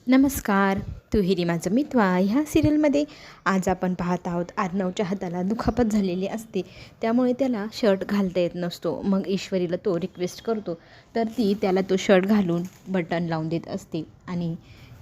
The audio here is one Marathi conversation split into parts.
नमस्कार. तू हिरी माझं मितवा ह्या सिरियलमध्ये आज आपण पाहत आहोत अर्णवच्या हाताला दुखापत झालेली असते, त्यामुळे त्याला शर्ट घालता येत नसतो. मग ईश्वरीला तो रिक्वेस्ट करतो, तर ती त्याला तो शर्ट घालून बटन लावून देत असते आणि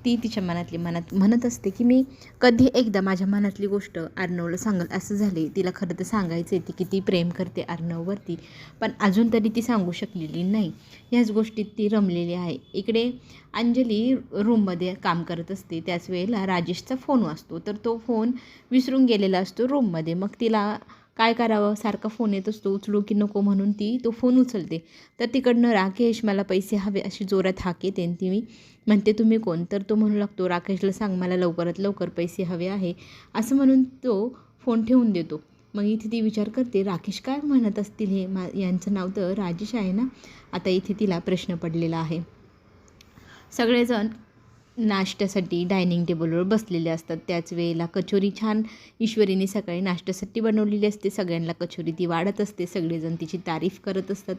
ती तिच्या मनात म्हणत असते की मी कधी एकदा माझ्या मनातली गोष्ट अर्णवला सांगेल असं झाले. तिला खरं तर सांगायचं ती किती प्रेम करते अर्णववरती, पण अजून तरी ती सांगू शकलेली नाही. ह्याच गोष्टीत ती रमलेली आहे. इकडे अंजली रूममध्ये काम करत असते. त्याच वेळेला राजेशचा फोन वाजतो, तर तो फोन विसरून गेलेला असतो रूममध्ये. मग तिला काय करावं, सारखा फोन येत असतो, उचलू की नको म्हणून ती तो फोन उचलते. तर तिकडनं राकेश मला पैसे हवे अशी जोरात हाक येते आणि ती म्हणते तुम्ही कोण. तर तो म्हणू लागतो राकेशला सांग मला लवकरात लवकर पैसे हवे आहे असं म्हणून तो फोन ठेवून देतो. मग इथे ती विचार करते राकेश काय म्हणत असतील हे, यांचं नाव तर राजेश आहे ना. आता इथे तिला प्रश्न पडलेला आहे. सगळेजण नाश्त्यासाठी डायनिंग टेबलवर बसलेले असतात. त्याच वेळेला कचोरी छान ईश्वरीने सकाळी नाश्त्यासाठी बनवलेली असते. सगळ्यांना कचोरी ती वाढत असते. सगळेजण तिची तारीफ करत असतात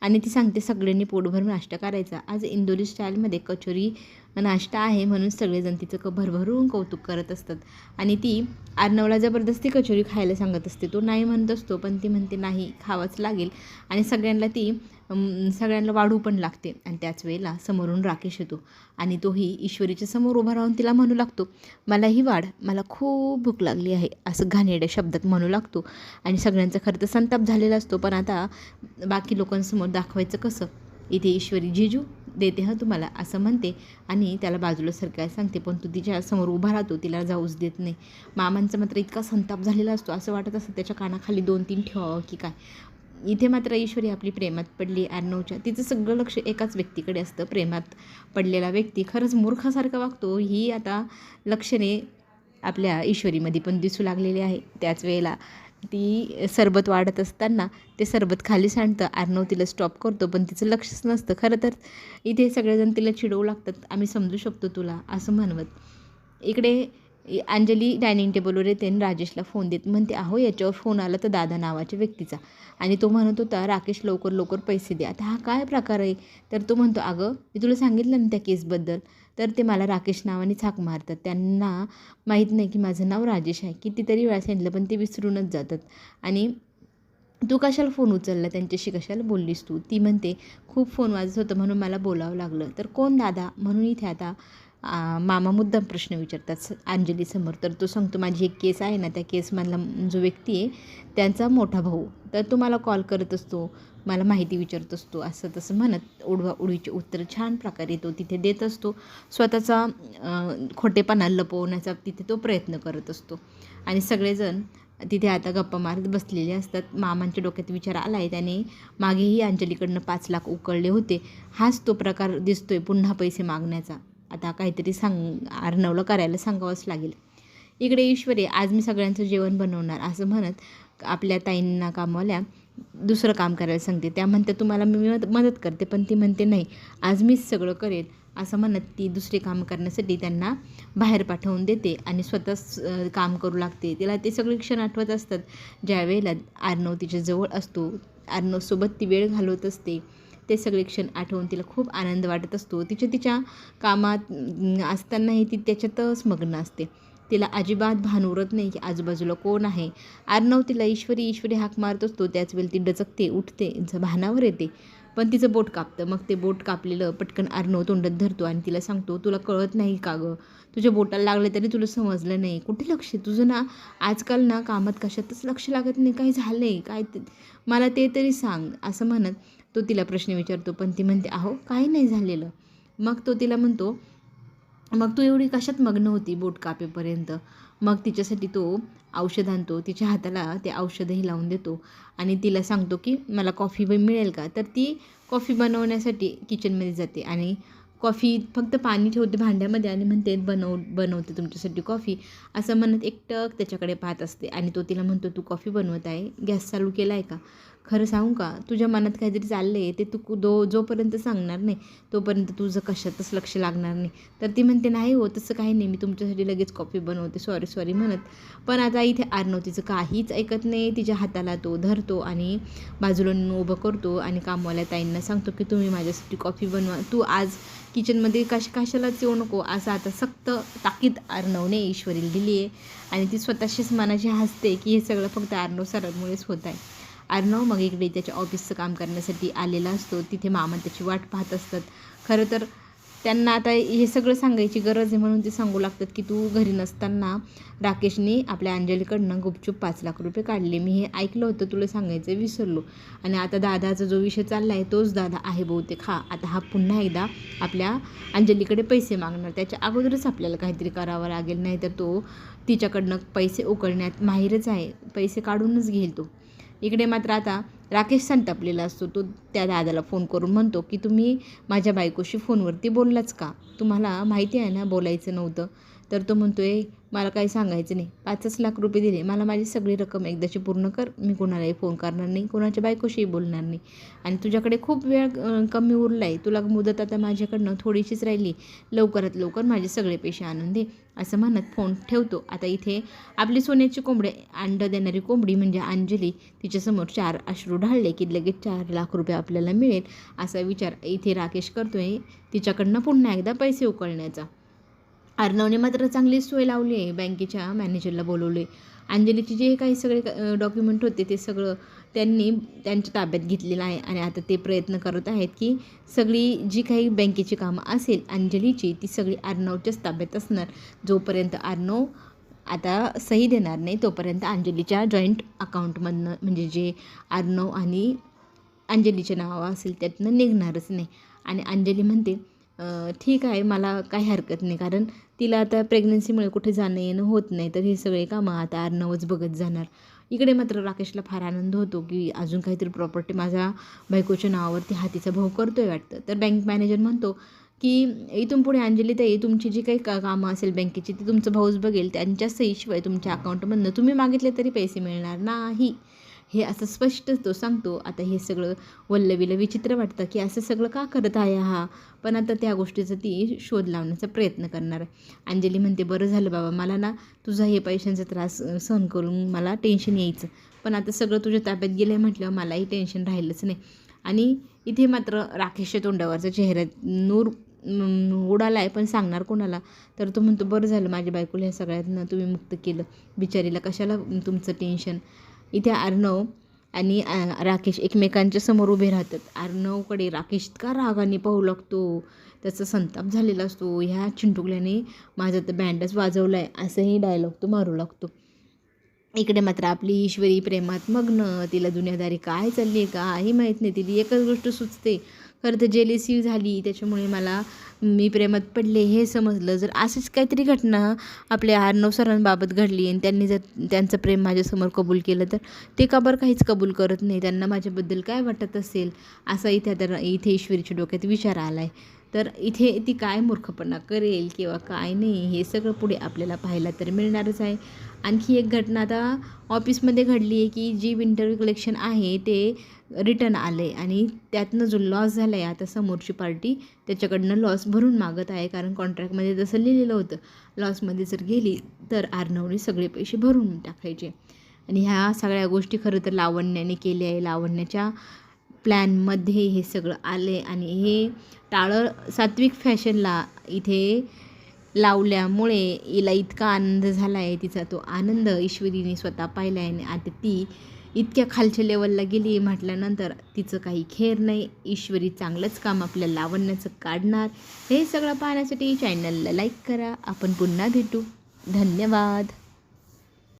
आणि ती सांगते सगळ्यांनी पोटभर नाश्ता करायचा. आज इंदोरी स्टाईलमध्ये कचोरी नाश्ता आहे म्हणून सगळेजण तिचं भरभरून कौतुक करत असतात. आणि ती अर्णवला जबरदस्ती कचोरी खायला सांगत असते. तो नाही म्हणत असतो, पण ती म्हणते नाही खावंच लागेल आणि सगळ्यांना वाढू पण लागते. आणि त्याच वेळेला समोरून राकेश येतो आणि तोही ईश्वरीच्या समोर उभा राहून तिला म्हणू लागतो मलाही वाढ, मला खूप भूक लागली आहे असं घाणेरड्या शब्दात म्हणू लागतो. आणि सगळ्यांचा खरं तर संताप झालेला असतो, पण आता बाकी लोकांसमोर दाखवायचं कसं. इथे ईश्वरी जिजू देते हं तुम्हाला असं म्हणते आणि त्याला बाजूला सरकायला सांगते, पण तो तिच्या समोर उभा राहतो, तिला जाऊच देत नाही. मामांचा मात्र इतका संताप झालेला असतो, असं वाटत असतं त्याच्या कानाखाली 2-3 ठेवावं की काय. इथे मात्र ईश्वरी आपली प्रेमात पडली अर्णवच्या. तिचं सगळं लक्ष एकाच व्यक्तीकडे असतं. प्रेमात पडलेला व्यक्ती खरंच मूर्खासारखा वागतो, ही आता लक्षणे आपल्या ईश्वरीमध्ये पण दिसू लागलेली आहे. त्याच वेळेला ती सरबत वाढत असताना ते सरबत खाली सांडतं. अर्णव तिला स्टॉप करतो, पण तिचं लक्षच नसतं. खरं तर इथे सगळेजण तिला चिडवू लागतात, आम्ही समजू शकतो तुला असं म्हणवत. इकडे अंजली डायनिंग टेबलवर येते आणि राजेशला फोन देत म्हणते अहो याच्यावर फोन आला तर दादा नावाच्या व्यक्तीचा आणि तो म्हणत होता राकेश लवकर लवकर पैसे द्या. आता हा काय प्रकार आहे. तर तो म्हणतो अगं मी तुला सांगितलं ना त्या केसबद्दल, तर ते मला राकेश नावानेच हाक मारतात. त्यांना माहीत नाही की माझं नाव राजेश आहे. कितीतरी वेळा सांगितलं पण ते विसरूनच जातात. आणि तू कशाला फोन उचलला, त्यांच्याशी कशाला बोललीस तू. ती म्हणते खूप फोन वाजत होतं म्हणून मला बोलावं लागलं. तर कोण दादा म्हणून इथे आता मामा मुद्दाम प्रश्न विचारतात अंजलीसमोर. तर तो सांगतो माझी एक केस आहे ना, त्या केसमधला जो व्यक्ती आहे त्यांचा मोठा भाऊ. तर तो मला कॉल करत असतो, मला माहिती विचारत असतो असं तसं म्हणत उडवीचे उत्तर छान प्रकारे तो तिथे देत असतो. स्वतःचा खोटेपणा लपवण्याचा तिथे तो प्रयत्न करत असतो. आणि सगळेजण तिथे आता गप्पा मारत बसलेले असतात. मामांच्या डोक्यात विचार आला आहे, त्याने मागेही अंजलीकडनं 5 लाख उकळले होते. हाच तो प्रकार दिसतोय पुन्हा पैसे मागण्याचा. आता काहीतरी अर्णवला करायला सांगावंच लागेल. इकडे ईश्वरी आज मी सगळ्यांचं जेवण बनवणार असं म्हणत आपल्या ताईंना कामवाल्या दुसरं काम करायला सांगते. त्या म्हणते तुम्हाला मी मदत करते, पण ती म्हणते नाही आज मीच सगळं करेल असं म्हणत ती दुसरे काम करण्यासाठी त्यांना बाहेर पाठवून देते आणि स्वतःच काम करू लागते. तिला ते सगळे क्षण आठवत असतात ज्यावेळेला अर्णव तिच्याजवळ असतो, अर्णवसोबत ती वेळ घालवत असते. ते सगळे क्षण आठवून तिला खूप आनंद वाटत असतो. तिच्या कामात असतानाही ती त्याच्यातच मग्न असते. तिला अजिबात भान उरत नाही की आजूबाजूला कोण आहे. अर्णव तिला ईश्वरी हाक मारत असतो. त्याच वेळी ती डचकते, उठते, भानावर येते, पण तिचं बोट कापतं. मग ते बोट कापलेलं पटकन अर्णव तोंडात धरतो आणि तिला सांगतो तुला कळत नाही का गं, तुझ्या बोटाला लागलं तरी तुला समजलं नाही, कुठे लक्ष तुझं ना. आजकाल ना कामात कशातच लक्ष लागत नाही. काही झालं आहे काय मला ते तरी सांग असं म्हणत तो तिला प्रश्न विचारतो. पण ती म्हणते अहो काही नाही झालेलं. मग तो तिला म्हणतो मग तू एवढी कशात मग्न होती बोट कापेपर्यंत. मग तिच्यासाठी तो औषध आणतो, तिच्या हाताला ते औषधही लावून देतो आणि तिला सांगतो की मला कॉफी मिळेल का. तर ती कॉफी बनवण्यासाठी किचनमध्ये जाते आणि कॉफी फक्त पाणी ठेवते भांड्यामध्ये आणि म्हणते बनवते तुमच्यासाठी कॉफी असं म्हणत एकटक त्याच्याकडे पाहत असते. आणि तो तिला म्हणतो तू कॉफी बनवत आहे, गॅस चालू केला आहे का. खरं सांगू का, तुझ्या मनात काहीतरी चाललं आहे ते तू जोपर्यंत सांगणार नाही तोपर्यंत तुझं कशातच लक्ष लागणार नाही. तर ती म्हणते, नाही हो तसं काही नाही, मी तुमच्यासाठी लगेच कॉफी बनवते, सॉरी सॉरी म्हणत. पण आता इथे अर्णव तिचं काहीच ऐकत नाही. तिच्या हाताला तो धरतो आणि बाजूला नेऊन उभं करतो आणि कामवाल्या ताईंना सांगतो की तुम्ही माझ्यासाठी कॉफी बनवा, तू आज किचनमध्ये कशालाच येऊ नको, असं आता सक्त ताकीद अर्णवने ईश्वरीला दिली आहे. आणि ती स्वतःशीच मनाशी हसते की हे सगळं फक्त अर्णव सरांमुळेच होत आहे. अर्णव मग इकडे त्याच्या ऑफिसचं काम करण्यासाठी आलेला असतो. तिथे मामा त्याची वाट पाहत असतात. खरं तर त्यांना आता हे सगळं सांगायची गरज आहे म्हणून ते सांगू लागतात की तू घरी नसताना राकेशने आपल्या अंजलीकडनं गुपचूप 5 लाख रुपये काढले, मी हे ऐकलं होतं, तुला सांगायचं विसरलो. आणि आता दादाचा जो विषय चालला आहे तोच दादा आहे बहुतेक. आता हा पुन्हा एकदा आपल्या अंजलीकडे पैसे मागणार. त्याच्या अगोदरच आपल्याला काहीतरी करावं लागेल, नाही तर तो तिच्याकडनं पैसे उकळण्यात माहीरच आहे, पैसे काढूनच घेईल तो. इकडे मात्र आता राकेश संतापलेला असतो. तो त्या दादाला फोन करून म्हणतो की तुम्ही माझ्या बायकोशी फोनवरती बोललाच का, तुम्हाला माहिती आहे ना बोलायचं नव्हतं. तर तो म्हणतो आहे मला काही सांगायचं नाही, 5 लाख रुपये दिले, मला माझी सगळी रक्कम एकदाची पूर्ण कर, मी कोणालाही फोन करणार नाही, कोणाच्या बायकोशीही बोलणार नाही. आणि तुझ्याकडे खूप वेळ कमी उरला आहे, तुला मुदत आता माझ्याकडनं थोडीशीच राहिली, लवकरात लवकर माझे सगळे पैसे आणून दे, असं म्हणत फोन ठेवतो. आता इथे आपली सोन्याची कोंबडी, अंडं देणारी कोंबडी म्हणजे अंजली, तिच्यासमोर 4 अश्रू ढाळले की लगेच 4 लाख रुपये आपल्याला मिळेल असा विचार इथे राकेश करतोय तिच्याकडनं पुन्हा एकदा पैसे उकळण्याचा. अर्णवने मात्र चांगली सोय लावली आहे, बँकेच्या मॅनेजरला बोलवले. अंजलीचे जे काही सगळे डॉक्युमेंट होते ते सगळं त्यांनी त्यांच्या ताब्यात घेतलेलं आहे. आणि आता ते प्रयत्न करत आहेत की सगळी जी काही बँकेची कामं असेल अंजलीची ती सगळी अर्णवच्याच ताब्यात असणार. जोपर्यंत अर्णव आता सही देणार नाही तोपर्यंत अंजलीच्या जॉईंट अकाउंटमधनं, म्हणजे जे अर्णव आणि अंजलीचे नावं असेल त्यातनं निघणारच नाही. आणि अंजली म्हणते ठीक आहे, मला काही हरकत नाही, कारण तिला आता प्रेग्नन्सीमुळे कुठे जाणं येणं होत नाही, तर हे सगळे कामं आता अर्णवच बघत जाणार. इकडे मात्र राकेशला फार आनंद होतो की अजून काहीतरी प्रॉपर्टी माझ्या बायकोच्या नावावरती हातीचा भाऊ करतोय वाटतं. तर बँक मॅनेजर म्हणतो की इथून पुढे अंजलीताई तुमची जी काही कामं असेल बँकेची ती तुमचं भाऊच बघेल, त्यांच्या सहीशिवाय तुमच्या अकाउंटमधनं तुम्ही मागितले तरी पैसे मिळणार नाही, हे असं स्पष्ट तो सांगतो. आता हे सगळं वल्लवीला विचित्र वाटतं की असं सगळं का करत आहे हा, पण आता त्या गोष्टीचा ती शोध लावण्याचा प्रयत्न करणार आहे. अंजली म्हणते बरं झालं बाबा, मला ना तुझा हे पैशांचा त्रास सहन करून मला टेन्शन यायचं, पण आता सगळं तुझ्या ताब्यात गेलं आहे म्हटल्यावर मलाही टेन्शन राहिलंच नाही. आणि इथे मात्र राकेशच्या तोंडावरचा चेहऱ्यात नूर उडाला आहे, पण सांगणार कोणाला. तर तो म्हणतो बरं झालं माझ्या बायकोला ह्या सगळ्यातनं तुम्ही मुक्त केलं, बिचारीला कशाला तुमचं टेन्शन. इथे अर्णव आणि राकेश एकमेकांच्या समोर उभे राहतात. अर्णवकडे राकेश इतका रागाने पाहू लागतो, त्याचा संताप झालेला असतो. ह्या चिंटुकल्याने माझा तर बँडच वाजवला आहे असंही डायलॉग तो मारू लागतो. इकडे मात्र आपली ईश्वरी प्रेमात मग्न, तिला दुनियादारी काय चालली आहे काही माहीत नाही, तिला एकच गोष्ट सुचते, खरं तर जेलेसी झाली त्याच्यामुळे मी प्रेमात पडले हे समजलं. जर अशीच काहीतरी घटना आपल्या अर्णव सरांबाबत घडली आणि त्यांनी जर त्यांचं प्रेम माझ्यासमोर कबूल केलं तर ते का बरं काहीच कबूल करत नाही, त्यांना माझ्याबद्दल काय वाटत असेल असा इथे ईश्वरीच्या डोक्यात विचार आला आहे. तर इथे ती काय मूर्खपणा करेल किंवा काय नाही हे सगळं पुढे आपल्याला पाहायला तर मिळणारच आहे. आणखी एक घटना आता ऑफिसमध्ये घडली आहे की जी विंटर कलेक्शन आहे ते रिटर्न आलं आहे आणि त्यातनं जो लॉस झाला आहे आता समोरची पार्टी त्याच्याकडनं लॉस भरून मागत आहे, कारण कॉन्ट्रॅक्टमध्ये तसं लिहिलेलं होतं लॉसमध्ये जर गेली तर अर्णवने सगळे पैसे भरून टाकायचे. आणि ह्या सगळ्या गोष्टी खरं तर लावण्याने केल्या आहे, लावण्याच्या प्लॅनमध्ये हे सगळं आले. आणि हे टाळं सात्विक फॅशनला इथे लावल्यामुळे हिला इतका आनंद झाला आहे, तिचा तो आनंद ईश्वरीने स्वतः पाहिला आहे. आणि आता ती इतक्या खालच्या लेवलला गेली म्हटल्यानंतर तिचं काही खेर नाही. ईश्वरी चांगलंच काम आपल्या लावण्याचं काढणार. हे सगळं पाहण्यासाठी चॅनलला लाईक करा. आपण पुन्हा भेटू. धन्यवाद.